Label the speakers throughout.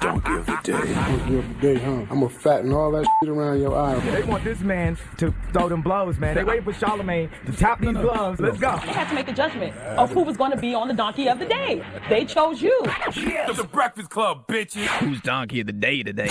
Speaker 1: Donkey of the day.
Speaker 2: Donkey of the day, huh? I'm gonna fatten all that shit around your eye.
Speaker 3: They want this man to throw them blows, man. They waiting for Charlamagne to tap these gloves. Let's go.
Speaker 4: They had to make a judgment of who was going to be on the Donkey of the Day. They chose you.
Speaker 3: Yes. The Breakfast Club, bitches.
Speaker 5: Who's Donkey of the Day today?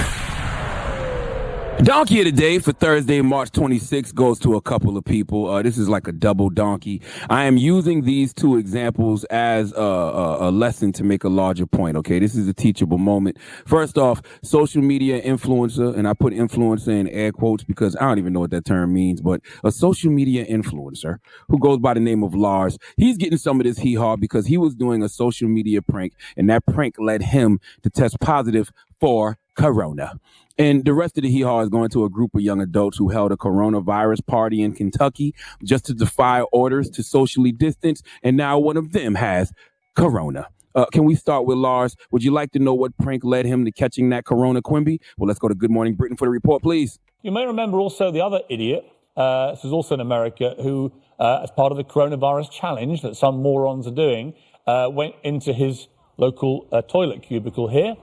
Speaker 1: Donkey of the day for Thursday, March 26th goes to a couple of people. This is like a double donkey. I am using these two examples as a lesson to make a larger point, okay? This is a teachable moment. First off, social media influencer, and I put influencer in air quotes because I don't even know what that term means, but a social media influencer who goes by the name of Lars, he's getting some of this hee-haw because he was doing a social media prank, and that prank led him to test positive for corona. And the rest of the hee-haw is going to a group of young adults who held a coronavirus party in Kentucky just to defy orders to socially distance, and now one of them has corona. Can we start with Lars? Would you like to know what prank led him to catching that corona, Quimby? Well, let's go to Good Morning Britain for the report, please.
Speaker 6: You may remember also the other idiot, this is also in America, who, as part of the coronavirus challenge that some morons are doing, went into his local toilet cubicle here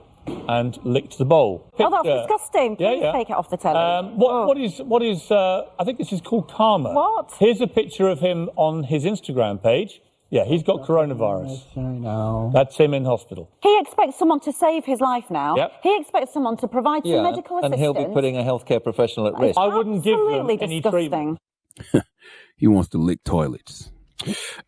Speaker 6: and licked the bowl.
Speaker 7: Oh, that's disgusting. Please take it off the telly.
Speaker 6: What is, I think this is called karma.
Speaker 7: What?
Speaker 6: Here's a picture of him on his Instagram page. Yeah, he's got coronavirus. That's him in hospital.
Speaker 7: He expects someone to save his life now.
Speaker 6: Yep.
Speaker 7: He expects someone to provide some medical assistance.
Speaker 8: And he'll be putting a healthcare professional at risk.
Speaker 6: I wouldn't give them any treatment.
Speaker 1: He wants to lick toilets.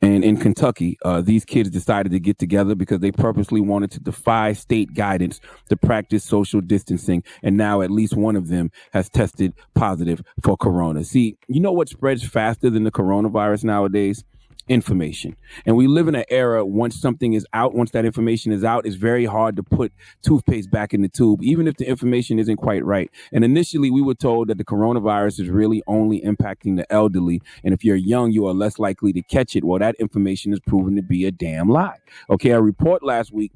Speaker 1: And in Kentucky, these kids decided to get together because they purposely wanted to defy state guidance to practice social distancing. And now at least one of them has tested positive for corona. See, you know what spreads faster than the coronavirus nowadays? Information. And we live in an era, once something is out, once that information is out, it's very hard to put toothpaste back in the tube, even if the information isn't quite right. And initially, we were told that the coronavirus is really only impacting the elderly. And if you're young, you are less likely to catch it. Well, that information is proven to be a damn lie. Okay, a report last week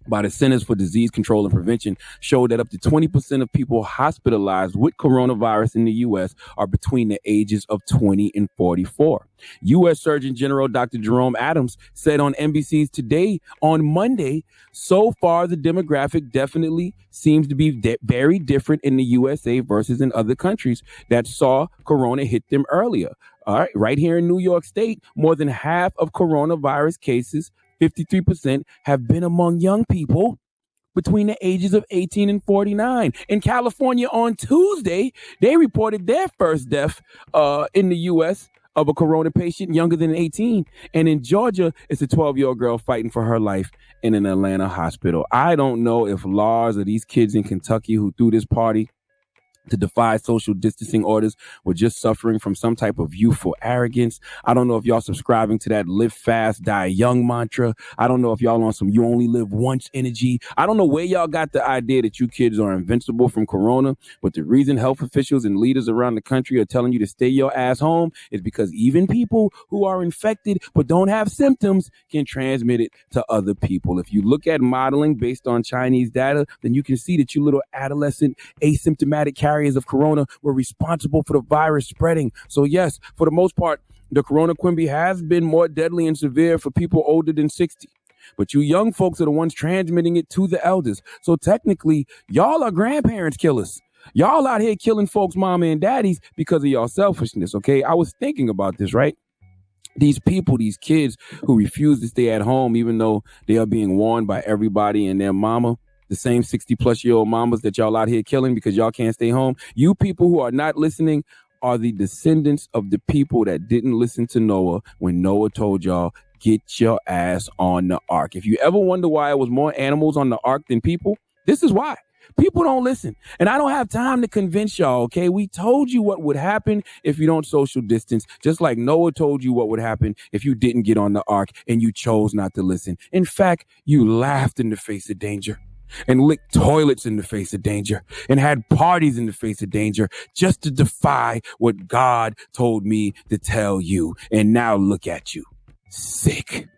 Speaker 1: by the Centers for Disease Control and Prevention showed that up to 20% of people hospitalized with coronavirus in the U.S. are between the ages of 20 and 44. U.S. Surgeon General Dr. Jerome Adams said on NBC's Today on Monday, so far the demographic definitely seems to be very different in the USA versus in other countries that saw corona hit them earlier. All right, right here in New York State, more than half of coronavirus cases, 53%, have been among young people between the ages of 18 and 49. In California on Tuesday, they reported their first death in the U.S. of a corona patient younger than 18. And in Georgia, it's a 12-year-old girl fighting for her life in an Atlanta hospital. I don't know if Lars or these kids in Kentucky who threw this party to defy social distancing orders were just suffering from some type of youthful arrogance. I don't know if y'all subscribing to that live fast, die young mantra. I don't know if y'all on some you only live once energy. I don't know where y'all got the idea that you kids are invincible from corona, but the reason health officials and leaders around the country are telling you to stay your ass home is because even people who are infected but don't have symptoms can transmit it to other people. If you look at modeling based on Chinese data, then you can see that you little adolescent asymptomatic carriers of corona were responsible for the virus spreading. So yes, for the most part, the corona, Quimby, has been more deadly and severe for people older than 60. But you young folks are the ones transmitting it to the elders. So technically, y'all are grandparents killers. Y'all out here killing folks' mama and daddies because of y'all selfishness, okay? I was thinking about this, right? These people, these kids who refuse to stay at home even though they are being warned by everybody and their mama, the same 60-plus-year-old mamas that y'all out here killing because y'all can't stay home. You people who are not listening are the descendants of the people that didn't listen to Noah when Noah told y'all, get your ass on the ark. If you ever wonder why it was more animals on the ark than people, this is why. People don't listen. And I don't have time to convince y'all, okay? We told you what would happen if you don't social distance, just like Noah told you what would happen if you didn't get on the ark and you chose not to listen. In fact, you laughed in the face of danger and licked toilets in the face of danger and had parties in the face of danger just to defy what God told me to tell you. And now look at you. Sick.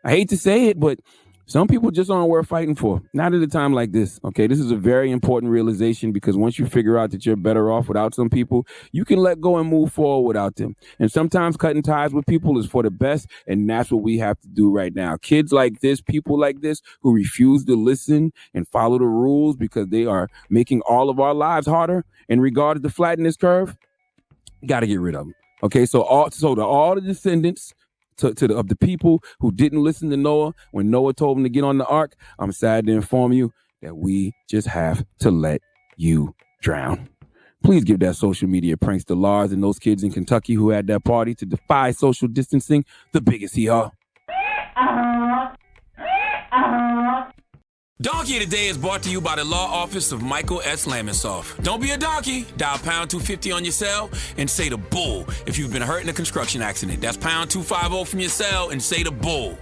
Speaker 1: I hate to say it, but Some people just aren't worth fighting for. Not at a time like this. Okay, this is a very important realization because once you figure out that you're better off without some people, you can let go and move forward without them. And sometimes cutting ties with people is for the best, and that's what we have to do right now. Kids like this, people like this who refuse to listen and follow the rules because they are making all of our lives harder in regard to flatten this curve, got to get rid of them. Okay, so to all the descendants of the people who didn't listen to Noah when Noah told them to get on the ark, I'm sad to inform you that we just have to let you drown. Please give that social media pranks to Lars and those kids in Kentucky who had that party to defy social distancing the biggest hee-haw. Donkey of the Day is brought to you by the law office of Michael S. Lamonsoff. Don't be a donkey. Dial pound 250 on your cell and say the bull if you've been hurt in a construction accident. That's pound 250 from your cell and say the bull.